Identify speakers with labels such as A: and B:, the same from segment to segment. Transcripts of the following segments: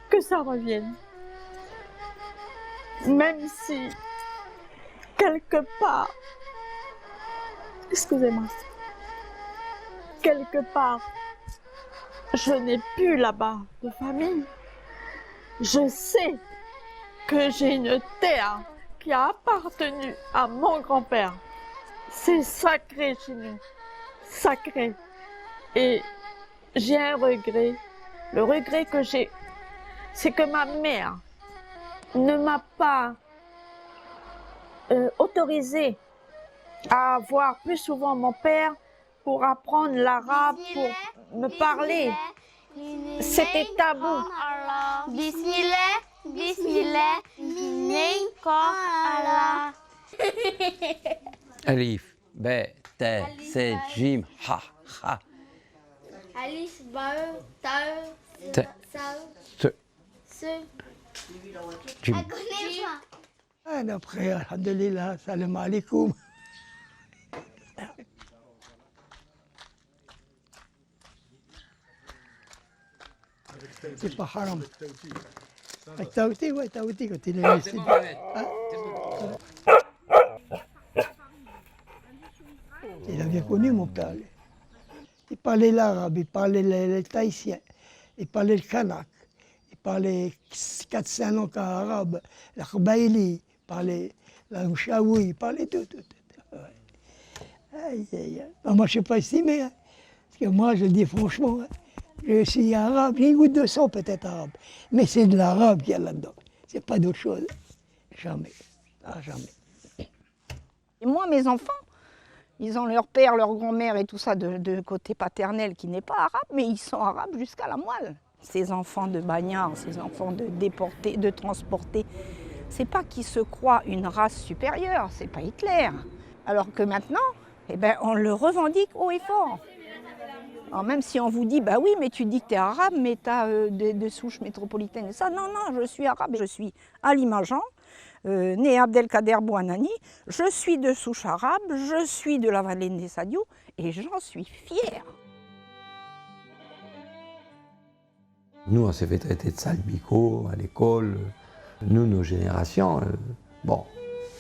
A: que ça revienne. Même si, quelque part, excusez-moi, quelque part, je n'ai plus là-bas de famille. Je sais que j'ai une terre qui a appartenu à mon grand-père. C'est sacré chez nous, sacré. Et j'ai un regret. Le regret que j'ai, c'est que ma mère ne m'a pas autorisé à voir plus souvent mon père pour apprendre l'arabe, pour me parler. C'était tabou.
B: Bismillah, Bismillah, Allah.
C: Alif, Be, Te, Se, Jim, Ha, Ha.
B: Alif, Bae, Tae,
C: Te,
B: Sao,
C: Se,
B: Se.
C: Jim.
D: Après, alhamdulillah, salam alaikum. C'est pas haram. Tawti, ouais, Tawti, quand il est resté. Il a bien connu mon père. Il parlait l'arabe, il parlait le tahitien, il parlait le kanak, il parlait 4-5 langues arabes, l'Arbaïli, il parlait la mchaoui, il parlait tout. Ouais. Aïe, aïe, aïe. Moi, je ne suis pas estimé, hein, parce que moi, je dis franchement, hein, je suis arabe, j'ai une goutte de sang peut-être arabe, mais c'est de l'arabe qu'il y a là-dedans, c'est pas d'autre chose. Jamais, jamais.
E: Et moi, mes enfants, ils ont leur père, leur grand-mère et tout ça de côté paternel qui n'est pas arabe, mais ils sont arabes jusqu'à la moelle. Ces enfants de bagnards, ces enfants de déportés, de transportés, c'est pas qu'ils se croient une race supérieure, c'est pas Hitler. Alors que maintenant, eh ben, on le revendique haut et fort. Alors même si on vous dit, bah oui, mais tu dis que tu es arabe, mais tu as de souches métropolitaines et ça, non, je suis arabe, je suis Ali Majan. Né Abdelkader Bouanani, je suis de souche arabe, je suis de la vallée de Sadiou et j'en suis fière.
C: Nous, on s'est fait traiter de sale bico à l'école. Nous, nos générations, bon,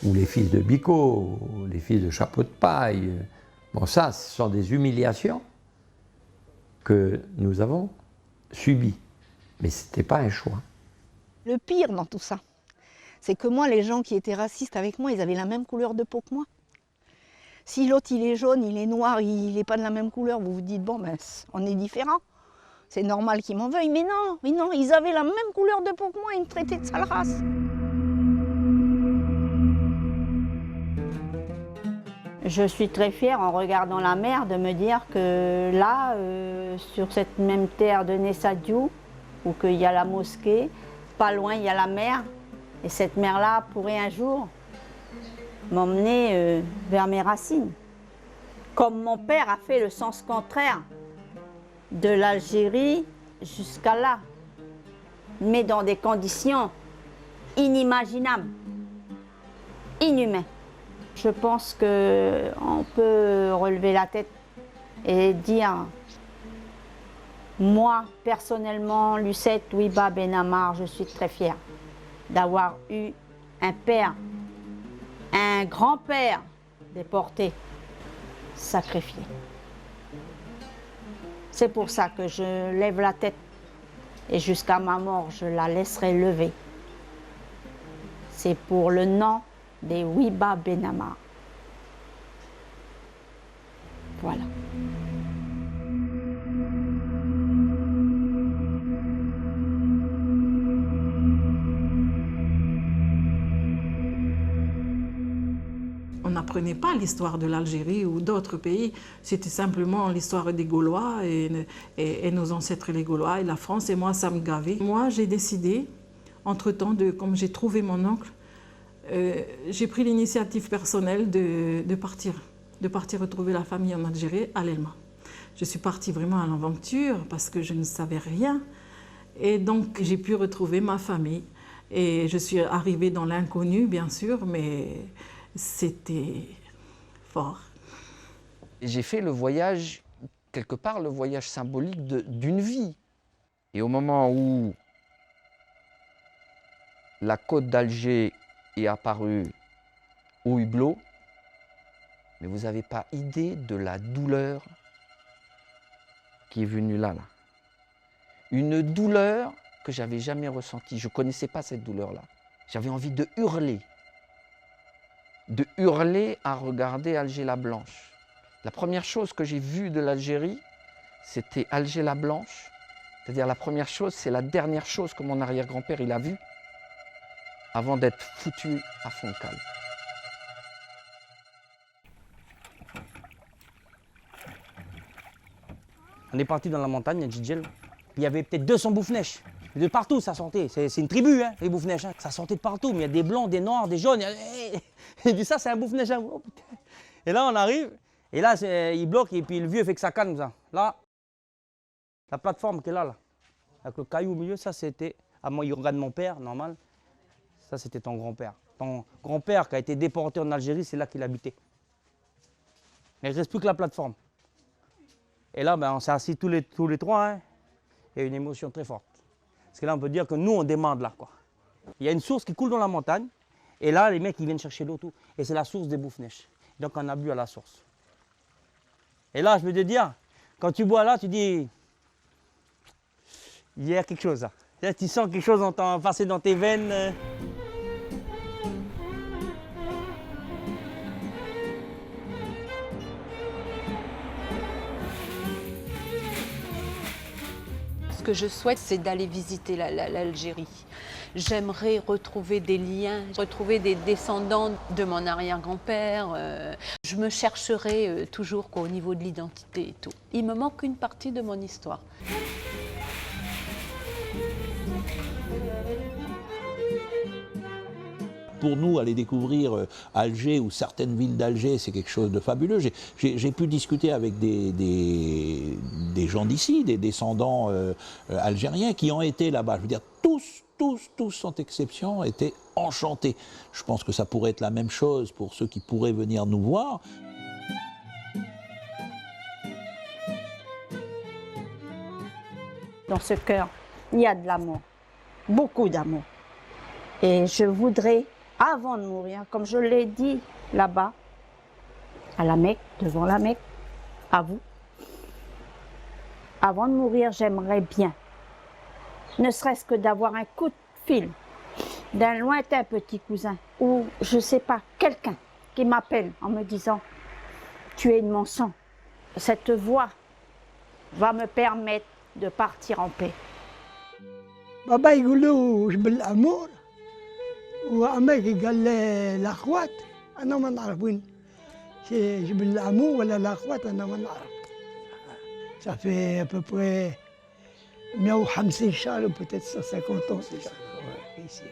C: ou les fils de bico, ou les fils de chapeau de paille. Bon, ça, ce sont des humiliations que nous avons subies. Mais ce n'était pas un choix.
E: Le pire dans tout ça, c'est que moi, les gens qui étaient racistes avec moi, ils avaient la même couleur de peau que moi. Si l'autre, il est jaune, il est noir, il n'est pas de la même couleur, vous vous dites, bon, ben, on est différents. C'est normal qu'ils m'en veuillent. Mais non, ils avaient la même couleur de peau que moi, ils me traitaient de sale race.
F: Je suis très fière en regardant la mer de me dire que là, sur cette même terre de Nessadiou, où il y a la mosquée, pas loin il y a la mer, et cette mer-là pourrait un jour m'emmener vers mes racines. Comme mon père a fait le sens contraire, de l'Algérie jusqu'à là, mais dans des conditions inimaginables, inhumaines. Je pense qu'on peut relever la tête et dire, moi, personnellement, Lucette Ouiba Benamar, je suis très fière d'avoir eu un père, un grand-père déporté, sacrifié. C'est pour ça que je lève la tête et jusqu'à ma mort, je la laisserai lever. C'est pour le nom des Ouiba Benamar. Voilà.
G: On n'apprenait pas l'histoire de l'Algérie ou d'autres pays, c'était simplement l'histoire des Gaulois et nos ancêtres les Gaulois et la France, et moi ça me gavait. Moi j'ai décidé, entre-temps, comme j'ai trouvé mon oncle, j'ai pris l'initiative personnelle de partir retrouver la famille en Algérie, à l'Elma. Je suis partie vraiment à l'aventure parce que je ne savais rien, et donc j'ai pu retrouver ma famille. Et je suis arrivée dans l'inconnu, bien sûr, mais c'était fort.
H: J'ai fait le voyage, quelque part le voyage symbolique d'une vie. Et au moment où la côte d'Alger est apparue au hublot, mais vous n'avez pas idée de la douleur qui est venue là. Une douleur que j'avais jamais ressentie. Je ne connaissais pas cette douleur-là. J'avais envie de hurler à regarder Alger la Blanche. La première chose que j'ai vue de l'Algérie, c'était Alger la Blanche. C'est-à-dire la première chose, c'est la dernière chose que mon arrière-grand-père il a vue avant d'être foutu à fond de cale.
I: On est parti dans la montagne à Djidjel. Il y avait peut-être 200 Boufnèches. De partout, ça sortait. C'est une tribu, hein, les Boufnèches. Hein. Ça sortait de partout. Mais il y a des blancs, des noirs, des jaunes. Il dit ça, c'est un Boufnèche. Hein. Oh, et là, on arrive. Et là, il bloque. Et puis le vieux fait que ça calme. Ça. Là, la plateforme qui est là, avec le caillou au milieu, ça, c'était. À moi, il regarde mon père, normal. Ça, c'était ton grand-père. Ton grand-père qui a été déporté en Algérie, c'est là qu'il habitait. Mais il ne reste plus que la plateforme. Et là, ben, on s'est assis tous les trois. Hein. Il y a une émotion très forte. Parce que là, on peut dire que nous, on demande là. Quoi. Il y a une source qui coule dans la montagne. Et là, les mecs, ils viennent chercher l'eau, tout. Et c'est la source des Boufnèches. Donc, on a bu à la source. Et là, je peux te dire, quand tu bois là, tu dis, il y a quelque chose là. Là, tu sens quelque chose passer dans tes veines.
J: Ce que je souhaite, c'est d'aller visiter l'Algérie. J'aimerais retrouver des liens, retrouver des descendants de mon arrière-grand-père. Je me chercherai toujours au niveau de l'identité et tout. Il me manque une partie de mon histoire.
K: Pour nous, aller découvrir Alger ou certaines villes d'Alger, c'est quelque chose de fabuleux. J'ai pu discuter avec des gens d'ici, des descendants algériens qui ont été là-bas. Je veux dire, tous, sans exception, étaient enchantés. Je pense que ça pourrait être la même chose pour ceux qui pourraient venir nous voir.
F: Dans ce cœur, il y a de l'amour, beaucoup d'amour. Et je voudrais, avant de mourir, comme je l'ai dit là-bas, à la Mecque, devant la Mecque, à vous, avant de mourir, j'aimerais bien, ne serait-ce que d'avoir un coup de fil d'un lointain petit cousin, ou je ne sais pas, quelqu'un qui m'appelle en me disant « Tu es de mon sang ». Cette voix va me permettre de partir en paix.
D: بابا يقولوا جبل الأمور وأماكن قال الأخوات أنا ما نعرف وين جبل الأمور ولا الأخوات أنا ما نعرف. Ça fait à peu près 150 شهر ou peut-être 150 ans déjà. Ouais, ici.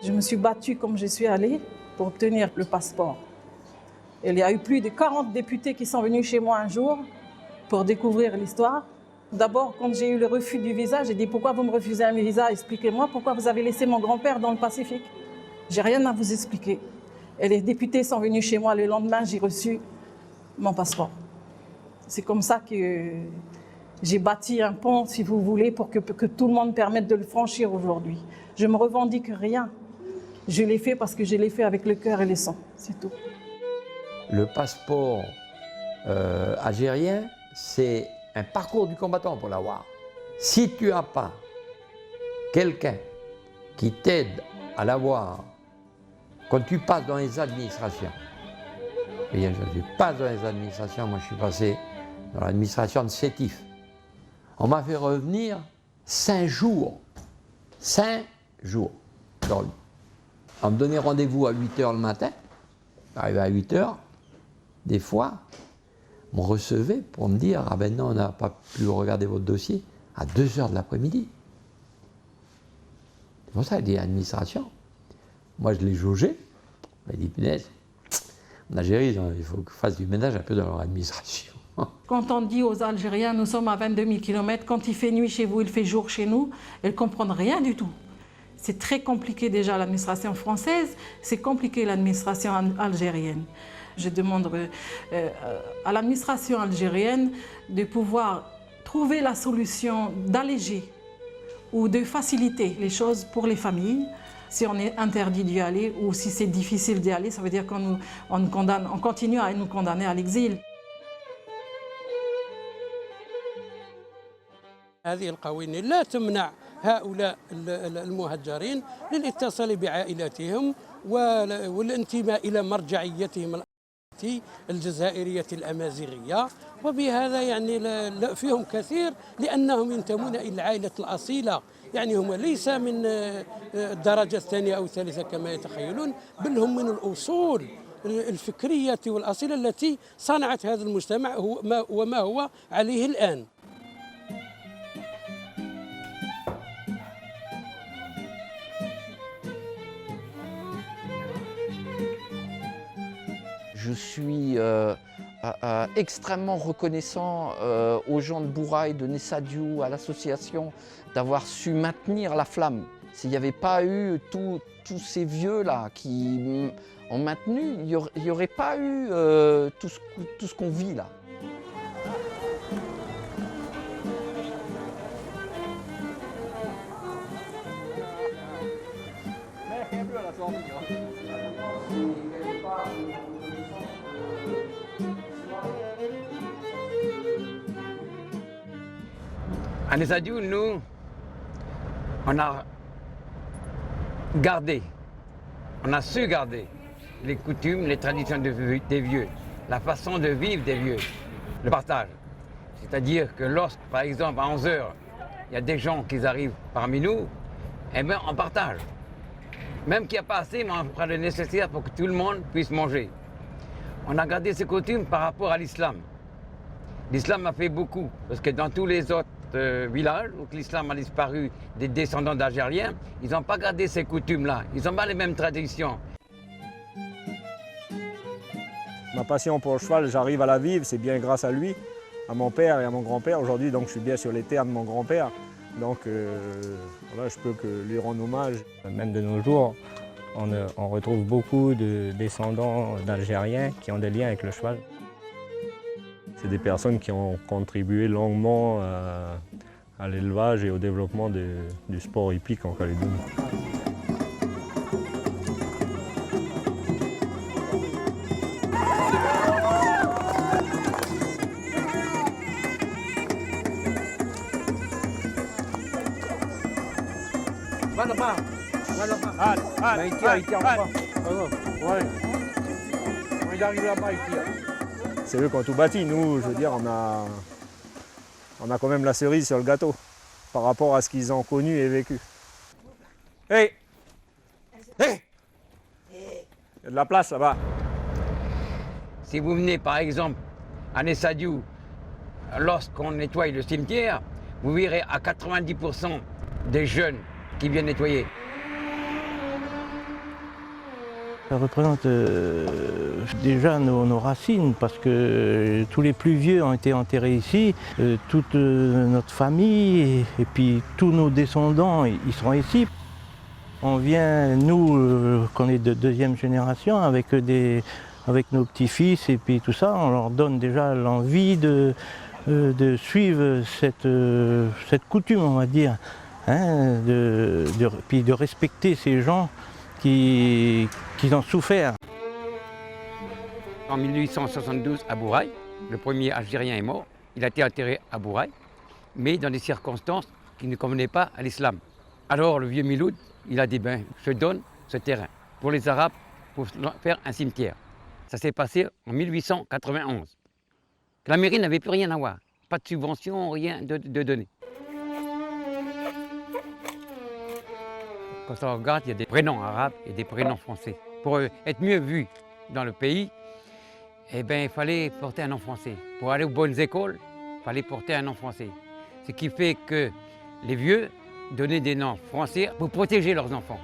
G: Je me suis battue comme je suis allée pour obtenir le passeport. Il y a eu plus de 40 députés qui sont venus chez moi un jour pour découvrir l'histoire. D'abord, quand j'ai eu le refus du visa, j'ai dit « Pourquoi vous me refusez un visa? Expliquez-moi pourquoi vous avez laissé mon grand-père dans le Pacifique. J'ai rien à vous expliquer. » Et les députés sont venus chez moi le lendemain, j'ai reçu mon passeport. C'est comme ça que j'ai bâti un pont, si vous voulez, pour que tout le monde permette de le franchir aujourd'hui. Je ne me revendique rien. Je l'ai fait parce que je l'ai fait avec le cœur et le sang, c'est tout.
C: Le passeport algérien, c'est un parcours du combattant pour l'avoir. Si tu n'as pas quelqu'un qui t'aide à l'avoir, quand tu passes dans les administrations, et je passe dans les administrations, moi je suis passé dans l'administration de Sétif, on m'a fait revenir 5 jours. 5 jours. On me donnait rendez-vous à 8 h le matin, j'arrivais à 8 h, des fois, on me recevait pour me dire « Ah ben non, on n'a pas pu regarder votre dossier à 2 h de l'après-midi. » C'est pour ça, l'administration. Moi, je l'ai jaugé. Je me dit « Punaise, en Algérie, il faut qu'ils fassent du ménage un peu dans leur administration. »
G: Quand on dit aux Algériens « Nous sommes à 22 000 km, quand il fait nuit chez vous, il fait jour chez nous », ils ne comprennent rien du tout. C'est très compliqué déjà l'administration française, c'est compliqué l'administration algérienne. Je demande à l'administration algérienne de pouvoir trouver la solution d'alléger ou de faciliter les choses pour les familles. Si on est interdit d'y aller ou si c'est difficile d'y aller, ça veut dire qu'on on continue à nous condamner à l'exil.
L: هذه القوانين لا تمنع هؤلاء المهجرين للاتصال بعائلاتهم والانتماء إلى مرجعيتهم الجزائرية الأمازيغية، وبهذا يعني فيهم كثير لأنهم ينتمون إلى العائلة الأصيلة، يعني هم ليس من الدرجة الثانية أو الثالثة كما يتخيلون، بل هم من الأصول الفكرية والأصيلة التي صنعت هذا المجتمع وما هو عليه الآن.
H: Je suis extrêmement reconnaissant aux gens de Bourail, de Nessadiou, à l'association, d'avoir su maintenir la flamme. S'il n'y avait pas eu tous ces vieux-là qui ont maintenu, il n'y aurait pas eu tout ce qu'on vit là.
M: À Nessadiou, nous, on a gardé, on a su garder les coutumes, les traditions des vieux, la façon de vivre des vieux, le partage. C'est-à-dire que lorsque, par exemple, à 11 h, il y a des gens qui arrivent parmi nous, eh bien, on partage. Même qu'il n'y a pas assez, mais on fera le nécessaire pour que tout le monde puisse manger. On a gardé ces coutumes par rapport à l'islam. L'islam a fait beaucoup, parce que dans tous les autres villages où l'islam a disparu, des descendants d'Algériens, ils n'ont pas gardé ces coutumes-là. Ils n'ont pas les mêmes traditions.
N: Ma passion pour le cheval, j'arrive à la vivre, c'est bien grâce à lui, à mon père et à mon grand-père. Aujourd'hui, donc, je suis bien sur les terres de mon grand-père. Donc, voilà, je peux que lui rendre hommage.
O: Même de nos jours, on retrouve beaucoup de descendants d'Algériens qui ont des liens avec le cheval.
N: C'est des personnes qui ont contribué longuement à l'élevage et au développement du sport hippique en Calédonie. C'est eux qui ont tout bâti. Nous, je veux dire, on a quand même la cerise sur le gâteau par rapport à ce qu'ils ont connu et vécu. Hey! Hey! Il y a de la place là-bas.
M: Si vous venez par exemple à Nessadiou, lorsqu'on nettoie le cimetière, vous verrez à 90% des jeunes qui viennent nettoyer.
O: Ça représente déjà nos racines parce que tous les plus vieux ont été enterrés ici, toute notre famille et puis tous nos descendants ils sont ici. On vient, nous, qu'on est de deuxième génération, avec nos petits-fils et puis tout ça, on leur donne déjà l'envie de suivre cette coutume, on va dire, hein, puis de respecter ces gens qui ont souffert.
M: En 1872, à Bourail, le premier Algérien est mort. Il a été enterré à Bourail, mais dans des circonstances qui ne convenaient pas à l'islam. Alors le vieux Miloud, il a dit, ben, je donne ce terrain pour les Arabes pour faire un cimetière. Ça s'est passé en 1891. La mairie n'avait plus rien à voir, pas de subvention, rien de donner. Quand on regarde, il y a des prénoms arabes et des prénoms français. Pour être mieux vu dans le pays, eh ben, il fallait porter un nom français. Pour aller aux bonnes écoles, il fallait porter un nom français. Ce qui fait que les vieux donnaient des noms français pour protéger leurs enfants.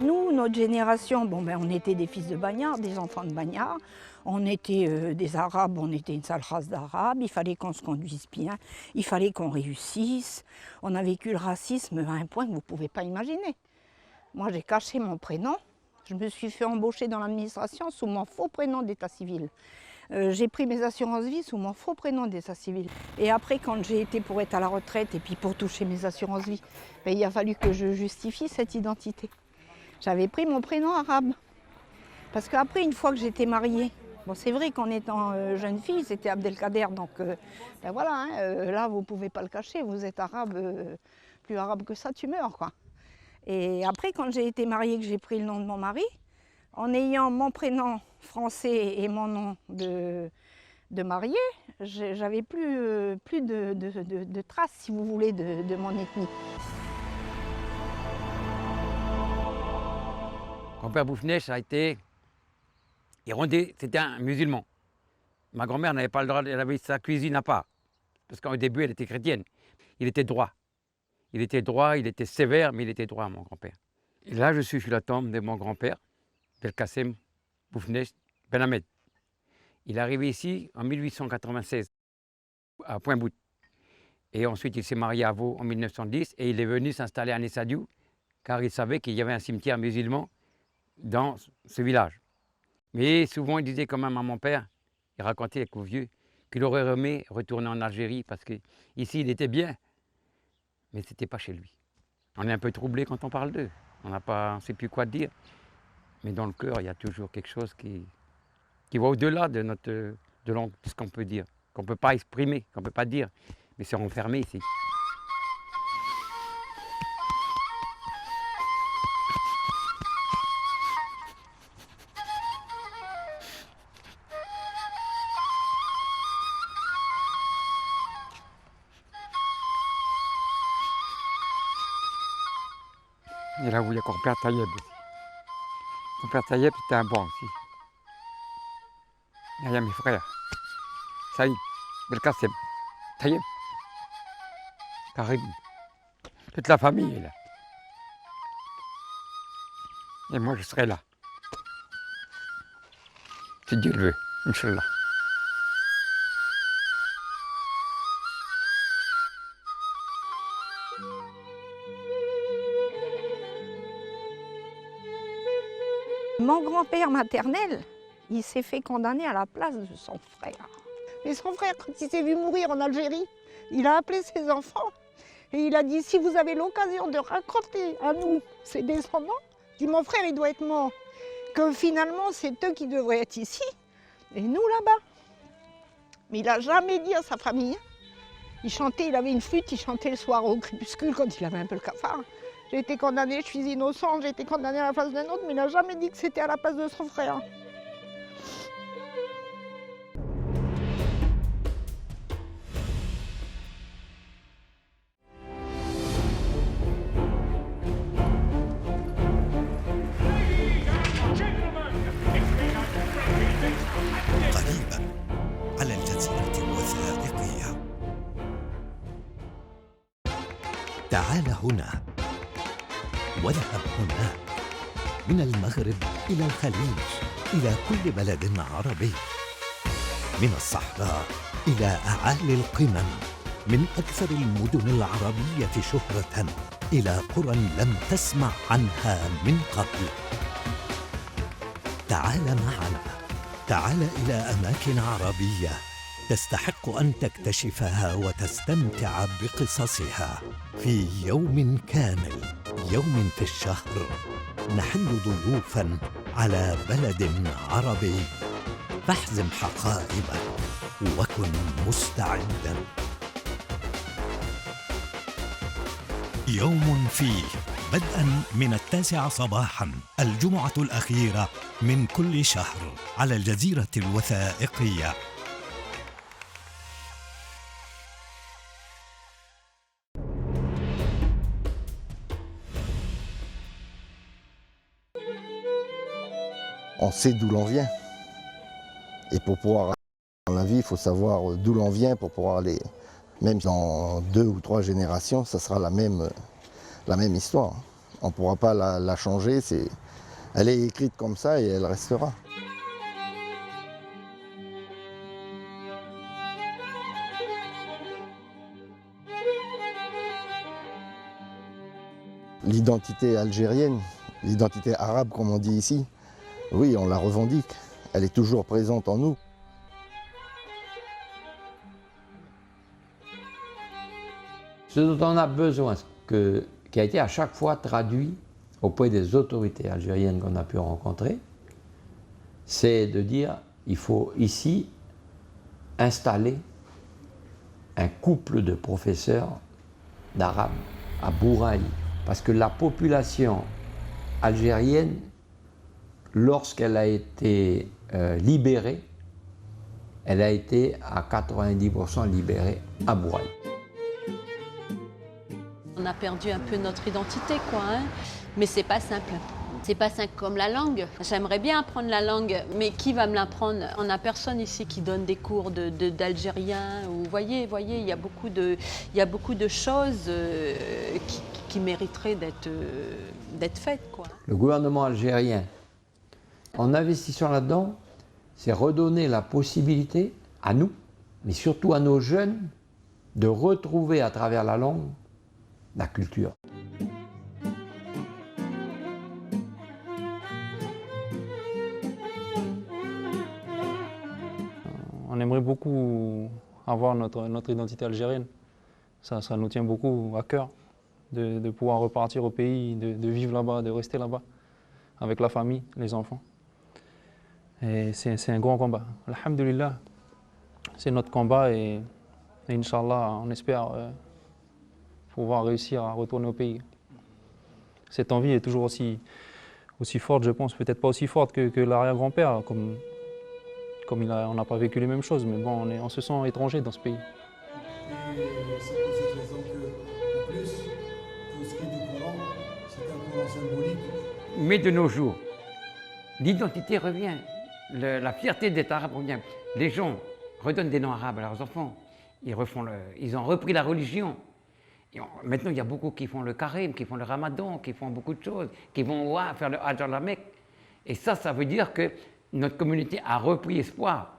E: Nous, notre génération, bon, ben, on était des fils de bagnards, des enfants de bagnards. On était des Arabes, on était une sale race d'Arabes. Il fallait qu'on se conduise bien, il fallait qu'on réussisse. On a vécu le racisme à un point que vous ne pouvez pas imaginer. Moi, j'ai caché mon prénom. Je me suis fait embaucher dans l'administration sous mon faux prénom d'état civil. J'ai pris mes assurances vie sous mon faux prénom d'état civil. Et après, quand j'ai été pour être à la retraite et puis pour toucher mes assurances vie, ben, il a fallu que je justifie cette identité. J'avais pris mon prénom arabe. Parce qu'après, une fois que j'étais mariée, bon, c'est vrai qu'en étant jeune fille, c'était Abdelkader, donc ben voilà, hein, là, vous ne pouvez pas le cacher, vous êtes arabe, plus arabe que ça, tu meurs, quoi. Et après, quand j'ai été mariée, que j'ai pris le nom de mon mari, en ayant mon prénom français et mon nom de mariée, j'avais plus de traces, si vous voulez, de mon ethnie.
M: Grand-père Bouffnech a été irondé, c'était un musulman. Ma grand-mère n'avait pas le droit, elle avait sa cuisine à part, parce qu'au début, elle était chrétienne. Il était droit. Il était droit, il était sévère, mais il était droit, mon grand-père. Et là, je suis sur la tombe de mon grand-père, Belkacem Bouffnech Ben Ahmed. Il est arrivé ici en 1896, à Pointe-Bout. Et ensuite, il s'est marié à Vaud en 1910 et il est venu s'installer à Nessadiou, car il savait qu'il y avait un cimetière musulman dans ce village. Mais souvent, il disait quand même à mon père, il racontait avec aux vieux, qu'il aurait aimé retourner en Algérie parce qu'ici, il était bien, mais ce n'était pas chez lui. On est un peu troublé quand on parle d'eux. On ne sait plus quoi dire. Mais dans le cœur, il y a toujours quelque chose qui va au-delà de ce qu'on peut dire, qu'on ne peut pas exprimer, qu'on ne peut pas dire. Mais c'est renfermé ici. Et là où il y a grand-père Tayeb aussi. Grand-père Tayeb, c'était un bon aussi. Il y a mes frères. Saïd, Belkacem, Tayeb, Karim. Toute la famille est là. Et moi, je serai là. Si Dieu le veut, Inch'Allah.
E: Mon grand-père maternel, il s'est fait condamner à la place de son frère. Et son frère, quand il s'est vu mourir en Algérie, il a appelé ses enfants et il a dit, si vous avez l'occasion de raconter à nous, ses descendants, dit mon frère, il doit être mort, que finalement c'est eux qui devraient être ici et nous là-bas. Mais il n'a jamais dit à sa famille. Il chantait, il avait une flûte, il chantait le soir au crépuscule quand il avait un peu le cafard. J'ai été condamnée, je suis innocente, j'ai été condamnée à la place d'un autre, mais il n'a jamais dit que c'était à la place de son frère.
P: قريبا على الجزيرة الوثائقية. تعال هنا واذهب هناك، من المغرب إلى الخليج، إلى كل بلد عربي، من الصحراء إلى أعالي القمم، من أكثر المدن العربية شهرة إلى قرى لم تسمع عنها من قبل. تعال معنا، تعال إلى أماكن عربية تستحق أن تكتشفها وتستمتع بقصصها في يوم كامل، يوم في الشهر نحل ضيوفاً على بلد عربي. فاحزم حقائبك وكن مستعداً. يوم فيه، بدءاً من 9 صباحاً الجمعة الأخيرة من كل شهر على الجزيرة الوثائقية.
Q: On sait d'où l'on vient. Et pour pouvoir dans la vie, il faut savoir d'où l'on vient pour pouvoir aller. Même dans 2 ou 3 générations, ça sera la même histoire. On ne pourra pas la changer. Elle est écrite comme ça et elle restera. L'identité algérienne, L'identité arabe, comme on dit ici, oui, on la revendique. Elle est toujours présente en nous.
C: Ce dont on a besoin, qui a été à chaque fois traduit auprès des autorités algériennes qu'on a pu rencontrer, c'est de dire il faut ici installer un couple de professeurs d'arabe à Bouraï. Parce que la population algérienne, lorsqu'elle a été libérée, elle a été à 90% libérée à Bouraï.
J: On a perdu un peu notre identité, quoi, hein. Mais c'est pas simple. C'est pas simple comme la langue. J'aimerais bien apprendre la langue, mais qui va me l'apprendre? On n'a personne ici qui donne des cours d'algérien. Vous voyez, il y a beaucoup de choses qui mériteraient d'être faites, quoi.
C: Le gouvernement algérien, en investissant là-dedans, c'est redonner la possibilité à nous, mais surtout à nos jeunes, de retrouver à travers la langue la culture.
R: On aimerait beaucoup avoir notre identité algérienne. Ça nous tient beaucoup à cœur de pouvoir repartir au pays, de vivre là-bas, de rester là-bas, avec la famille, les enfants. Et c'est un grand combat. Alhamdulillah, c'est notre combat et Inch'Allah, on espère pouvoir réussir à retourner au pays. Cette envie est toujours aussi forte, je pense, peut-être pas aussi forte que l'arrière-grand-père, comme on n'a pas vécu les mêmes choses, mais bon, on se sent étranger dans ce pays.
S: Et c'est pour cette raison que, en plus, pour ce qui est du Coran, c'est un Coran symbolique.
M: Mais de nos jours, l'identité revient, la fierté d'être arabe revient. Les gens redonnent des noms arabes à leurs enfants, ils ont repris la religion. Maintenant, il y a beaucoup qui font le carême, qui font le ramadan, qui font beaucoup de choses, qui vont faire le hajj à la Mecque. Et ça veut dire que notre communauté a repris espoir.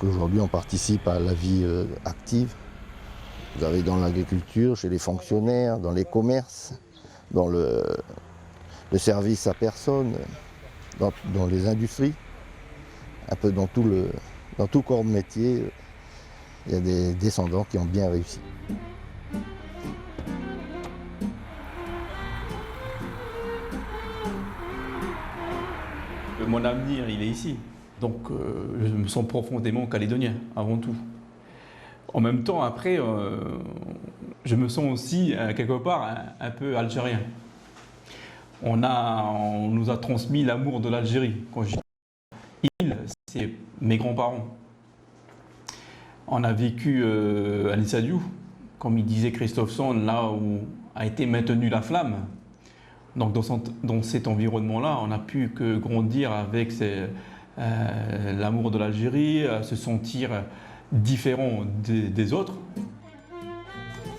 Q: Aujourd'hui, on participe à la vie active. Vous avez dans l'agriculture, chez les fonctionnaires, dans les commerces, dans le service à personne, dans les industries, un peu dans tout corps de métier. Il y a des descendants qui ont bien réussi.
T: Mon avenir, il est ici. Donc, je me sens profondément calédonien, avant tout. En même temps, après, je me sens aussi, quelque part, un peu algérien. On nous a transmis l'amour de l'Algérie. Quand je dis il, c'est mes grands-parents. On a vécu à Nessadiou, comme il disait Christophe Sand, là où a été maintenue la flamme. Donc dans cet environnement-là, on n'a pu que grandir avec l'amour de l'Algérie, se sentir différent des autres.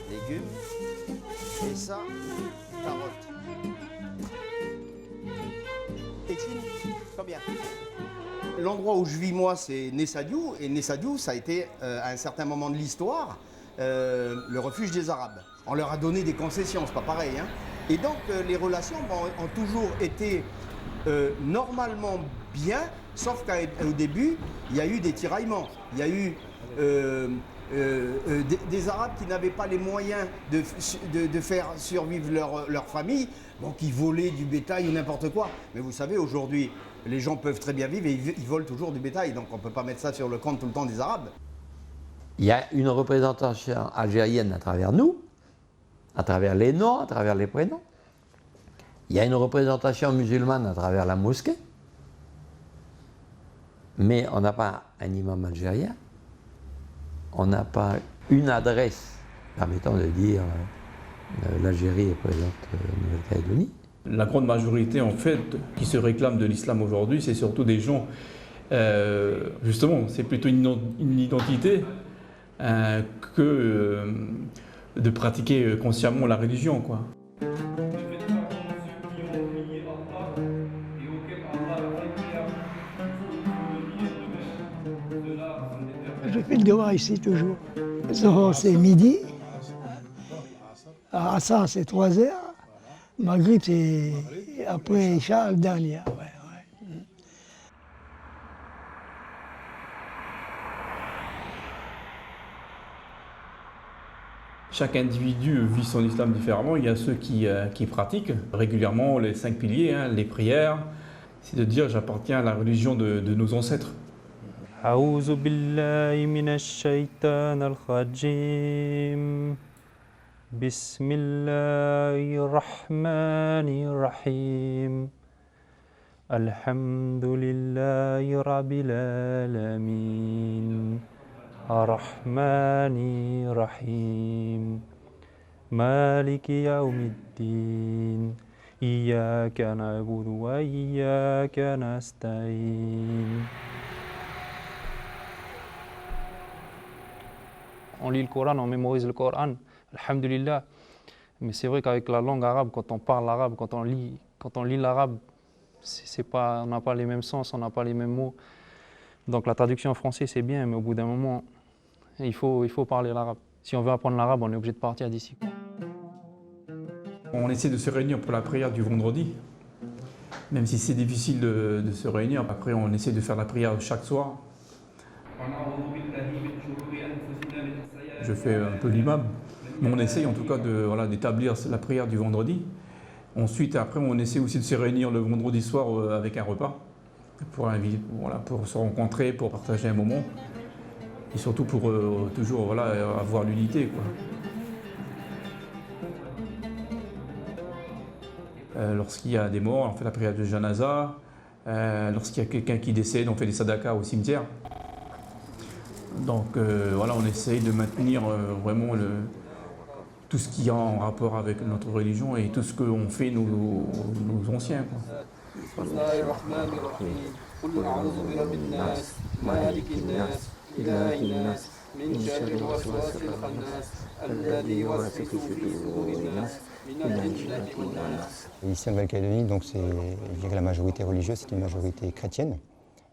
Q: Légumes, et ça, carottes. Exine, combien? L'endroit où je vis, moi, c'est Nessadiou. Et Nessadiou, ça a été, à un certain moment de l'histoire, le refuge des Arabes. On leur a donné des concessions, c'est pas pareil, hein. Et donc, les relations ont toujours été normalement bien, sauf qu'au début, il y a eu des tiraillements. Il y a eu des Arabes qui n'avaient pas les moyens de faire survivre leur famille, bon, qui volaient du bétail ou n'importe quoi. Mais vous savez, aujourd'hui, les gens peuvent très bien vivre et ils volent toujours du bétail, donc on ne peut pas mettre ça sur le compte tout le temps des Arabes.
C: Il y a une représentation algérienne à travers nous, à travers les noms, à travers les prénoms. Il y a une représentation musulmane à travers la mosquée. Mais on n'a pas un imam algérien. On n'a pas une adresse permettant de dire l'Algérie est présente en Nouvelle-Calédonie.
T: La grande majorité, en fait, qui se réclame de l'islam aujourd'hui, c'est surtout des gens, justement, c'est plutôt une identité que de pratiquer consciemment la religion, quoi.
D: Je fais le devoir ici toujours. C'est midi. Assar, c'est 3 heures. Maghrib, c'est après Isha, le dernier.
T: Chaque individu vit son islam différemment. Il y a ceux qui pratiquent régulièrement les 5 piliers, hein, les prières. C'est de dire j'appartiens à la religion de nos ancêtres.
O: أعوذ بالله من الشيطان الرجيم بسم الله الرحمن الرحيم الحمد لله رب العالمين الرحمن الرحيم مالك يوم الدين إياك نعبد وإياك نستعين.
R: On lit le Coran, on mémorise le Coran, alhamdulillah. Mais c'est vrai qu'avec la langue arabe, quand on parle arabe, quand on lit l'arabe, on n'a pas les mêmes sens, on n'a pas les mêmes mots. Donc la traduction en français c'est bien, mais au bout d'un moment, il faut parler l'arabe. Si on veut apprendre l'arabe, on est obligé de partir d'ici.
T: On essaie de se réunir pour la prière du vendredi, même si c'est difficile de se réunir. Après, on essaie de faire la prière chaque soir. Je fais un peu l'imam, mais on essaye en tout cas d'établir la prière du vendredi. Ensuite, après, on essaie aussi de se réunir le vendredi soir avec un repas pour se rencontrer, pour partager un moment et surtout pour toujours avoir l'unité, quoi. Lorsqu'il y a des morts, on fait la prière de janaza. Lorsqu'il y a quelqu'un qui décède, on fait des sadakas au cimetière. Donc on essaye de maintenir vraiment tout ce qui est en rapport avec notre religion et tout ce qu'ont fait nos anciens, quoi.
U: Ici en Nouvelle-Calédonie, donc je dirais la majorité religieuse, c'est une majorité chrétienne.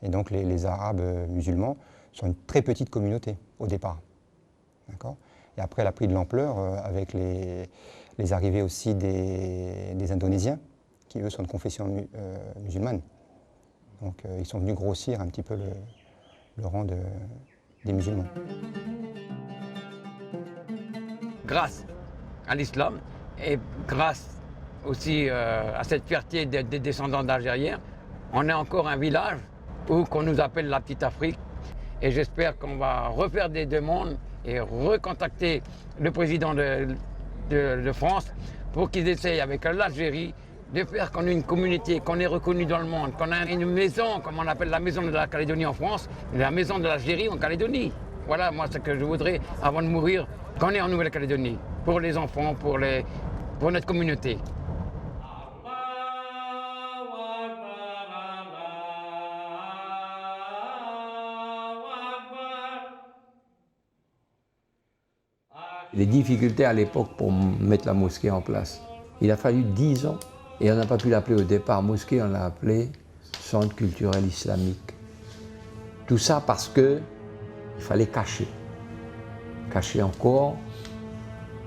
U: Et donc les Arabes musulmans sont une très petite communauté au départ. D'accord ? Et après, elle a pris de l'ampleur avec les arrivées aussi des Indonésiens, qui eux sont de confession musulmane. Donc ils sont venus grossir un petit peu le rang des musulmans.
M: Grâce à l'islam et grâce aussi à cette fierté des descendants d'Algériens, on est encore un village qu'on nous appelle la Petite Afrique. Et j'espère qu'on va refaire des demandes et recontacter le président de France pour qu'ils essayent avec l'Algérie de faire qu'on ait une communauté, qu'on est reconnu dans le monde, qu'on a une maison, comme on appelle la maison de la Calédonie en France, la maison de l'Algérie en Calédonie. Voilà, moi, ce que je voudrais, avant de mourir, qu'on est en Nouvelle-Calédonie, pour les enfants, pour notre communauté.
C: Les difficultés à l'époque pour mettre la mosquée en place. Il a fallu 10 ans et on n'a pas pu l'appeler au départ mosquée, on l'a appelé centre culturel islamique. Tout ça parce qu'il fallait cacher. Cacher encore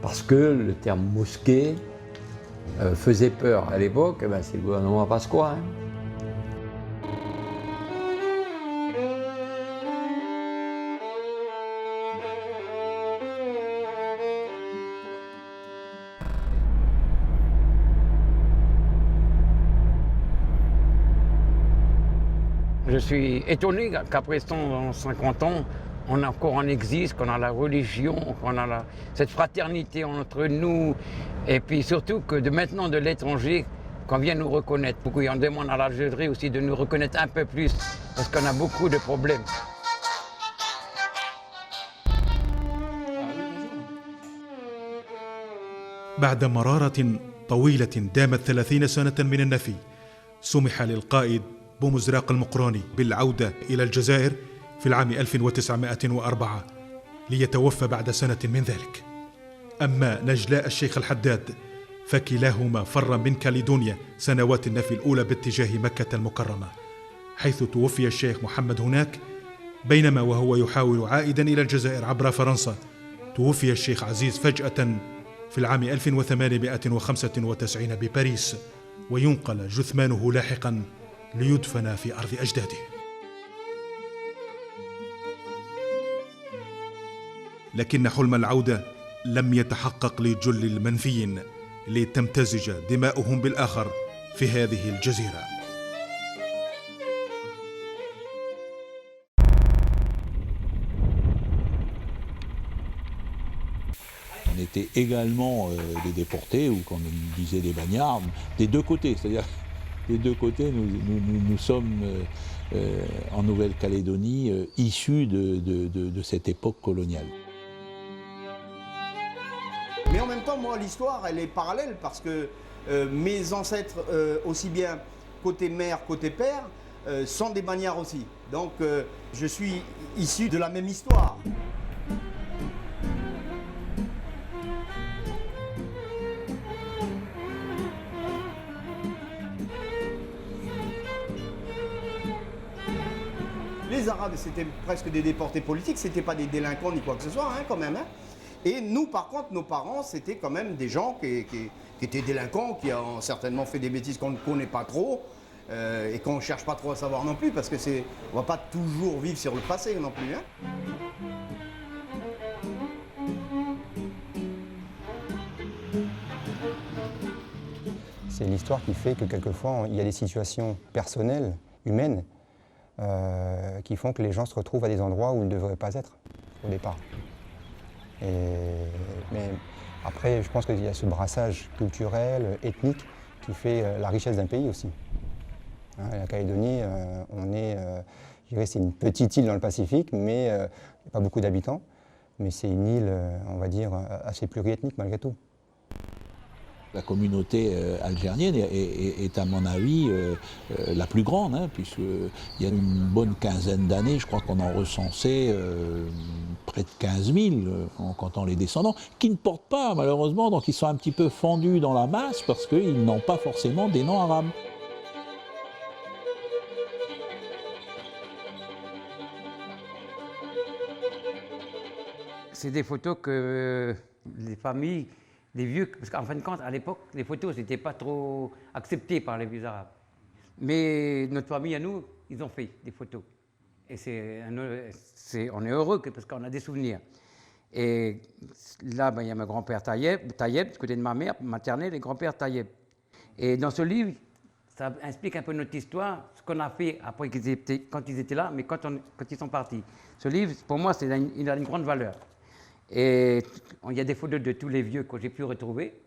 C: parce que le terme mosquée faisait peur à l'époque, c'est le gouvernement Pasqua.
M: Je suis étonné qu'après 150 ans, on a encore un existe, qu'on a la religion, qu'on a cette fraternité entre nous, et puis surtout que maintenant de l'étranger, qu'on vient nous reconnaître. Et on demande à l'Algérie aussi de nous reconnaître un peu plus, parce qu'on a beaucoup de problèmes.
V: بعد مرارة طويلة دامت 30 سنة من النفي، سمح للقائد بومزراق المقروني بالعودة إلى الجزائر في العام 1904 ليتوفى بعد سنة من ذلك. أما نجلاء الشيخ الحداد فكلاهما فر من كاليدونيا سنوات النفي الأولى باتجاه مكة المكرمة، حيث توفي الشيخ محمد هناك، بينما وهو يحاول عائدا إلى الجزائر عبر فرنسا توفي الشيخ عزيز فجأة في العام 1895 بباريس، وينقل جثمانه لاحقا ليدفن في أرض أجداده. لكن حلم العودة لم يتحقق لجل المنفيين لتمتزج دماؤهم بالآخر في هذه الجزيرة.
K: On était également des déportés, ou comme on disait des bagnards, des deux côtés. C'est-à-dire, des deux côtés, nous sommes en Nouvelle-Calédonie issus de cette époque coloniale.
A: Mais en même temps, moi, l'histoire, elle est parallèle parce que mes ancêtres, aussi bien côté mère, côté père, sont des bagnards aussi. Donc, je suis issu de la même histoire. Les Arabes, c'était presque des déportés politiques, c'était pas des délinquants ni quoi que ce soit, hein, quand même. Hein. Et nous, par contre, nos parents, c'était quand même des gens qui étaient délinquants, qui ont certainement fait des bêtises qu'on ne connaît pas trop, et qu'on ne cherche pas trop à savoir non plus, parce que on ne va pas toujours vivre sur le passé non plus. Hein.
U: C'est l'histoire qui fait que quelquefois, il y a des situations personnelles, humaines, qui font que les gens se retrouvent à des endroits où ils ne devraient pas être au départ. Mais après, je pense qu'il y a ce brassage culturel, ethnique, qui fait la richesse d'un pays aussi. Hein, la Calédonie, je dirais, c'est une petite île dans le Pacifique, mais il n'y a pas beaucoup d'habitants. Mais c'est une île, on va dire, assez pluriethnique malgré tout.
K: La communauté algérienne est à mon avis la plus grande, hein, puisqu'il y a une bonne quinzaine d'années, je crois qu'on en recensait près de 15 000 en comptant les descendants, qui ne portent pas malheureusement, donc ils sont un petit peu fendus dans la masse parce qu'ils n'ont pas forcément des noms arabes.
M: C'est des photos que les familles, les vieux, parce qu'en fin de compte, à l'époque, les photos n'étaient pas trop acceptées par les vieux arabes. Mais notre famille, à nous, ils ont fait des photos. Et on est heureux parce qu'on a des souvenirs. Et là, il y a mon grand-père Tayeb, du côté de ma mère maternelle, et grand-père Tayeb. Et dans ce livre, ça explique un peu notre histoire, ce qu'on a fait après quand ils étaient là, mais quand ils sont partis. Ce livre, pour moi, il a une grande valeur. Et il y a des photos de tous les vieux que j'ai pu retrouver.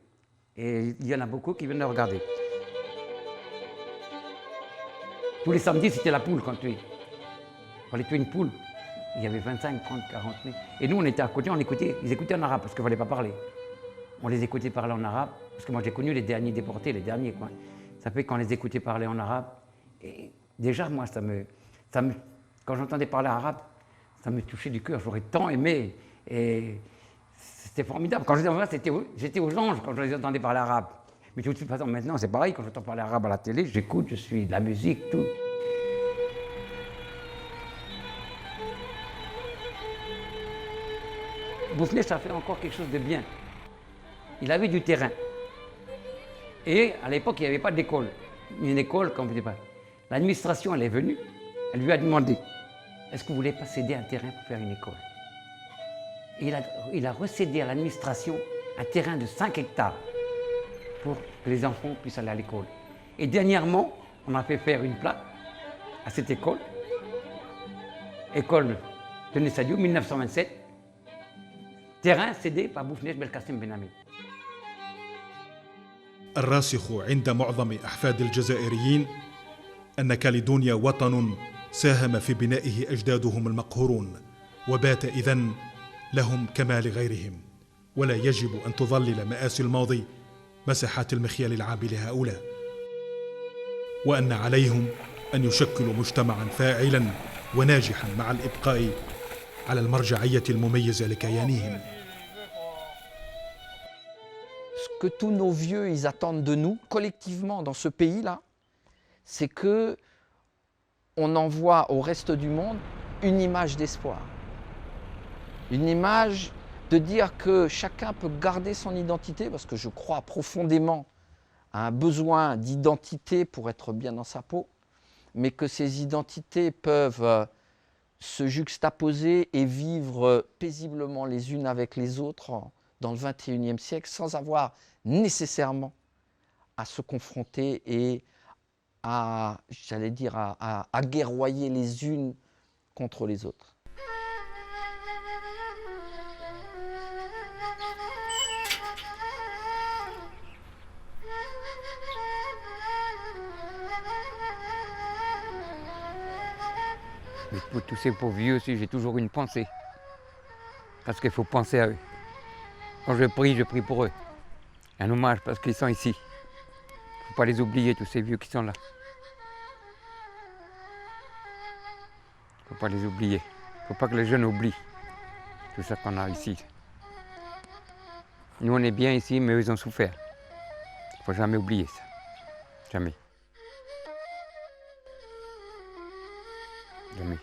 M: Et il y en a beaucoup qui viennent le regarder. Tous les samedis, c'était la poule qu'on tuait. Il fallait tuer une poule. Il y avait 25, 30, 40 000. Et nous, on était à côté, ils écoutaient en arabe parce qu'il ne fallait pas parler. On les écoutait parler en arabe, parce que moi j'ai connu les derniers déportés, les derniers, quoi. Ça fait qu'on les écoutait parler en arabe. Et déjà, moi, quand j'entendais parler arabe, ça me touchait du cœur. J'aurais tant aimé. Et c'était formidable. Quand j'étais aux anges quand je les entendais parler arabe. Mais de toute façon, maintenant, c'est pareil. Quand j'entends parler arabe à la télé, j'écoute, je suis de la musique, tout. Boufnech a fait encore quelque chose de bien. Il avait du terrain. Et à l'époque, il n'y avait pas d'école. Une école, comme vous dites pas. L'administration, elle est venue. Elle lui a demandé, est-ce que vous voulez pas céder un terrain pour faire une école? Et il a recédé à l'administration un terrain de 5 hectares pour que les enfants puissent aller à l'école. Et dernièrement, on a fait faire une plaque à cette école. École de Nessadiou, 1927. Terrain cédé par Boufnech Belkacem Ben Hamid.
V: الراسخ عند معظم أحفاد الجزائريين أن كاليدونيا وطن ساهم في بنائه أجدادهم المقهورون، وبات إذن لهم كما لغيرهم، ولا يجب أن تظلل مآسي الماضي مساحات المخيال العام لهؤلاء، وأن عليهم أن يشكلوا مجتمعا فاعلا وناجحا مع الإبقاء على المرجعية المميزة لكيانهم.
H: Ce que tous nos vieux ils attendent de nous, collectivement dans ce pays-là, c'est que on envoie au reste du monde une image d'espoir. Une image de dire que chacun peut garder son identité, parce que je crois profondément à un besoin d'identité pour être bien dans sa peau, mais que ces identités peuvent se juxtaposer et vivre paisiblement les unes avec les autres dans le XXIe siècle sans avoir nécessairement à se confronter et à, j'allais dire, à guerroyer les unes contre les autres.
M: Mais pour tous ces pauvres vieux aussi, j'ai toujours une pensée. Parce qu'il faut penser à eux. Quand je prie pour eux. Un hommage parce qu'ils sont ici. Il ne faut pas les oublier, tous ces vieux qui sont là. Il ne faut pas les oublier. Il ne faut pas que les jeunes oublient tout ça qu'on a ici. Nous, on est bien ici, mais eux, ils ont souffert. Il ne faut jamais oublier ça. Jamais. Jamais.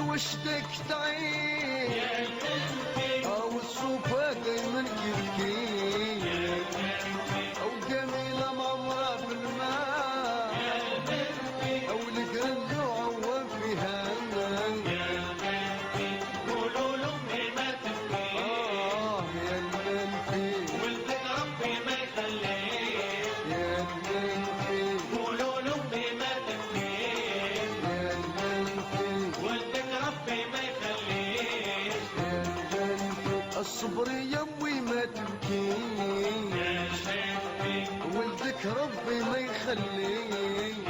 B: وشدك تعين او الصوفة دايما يبكي او جميلة معمرة في الماء او القلب عوام فيها قولوا لامي ما تبكي يا المنفي ولدك ربي ما يخليك يا المنفي قولوا لامي ما تبكي يا المنفي ولدك ربي ما يخليك يا المنفي الصبر يا امي ما تبكي يا شيخي ولدك ربي ما يخليك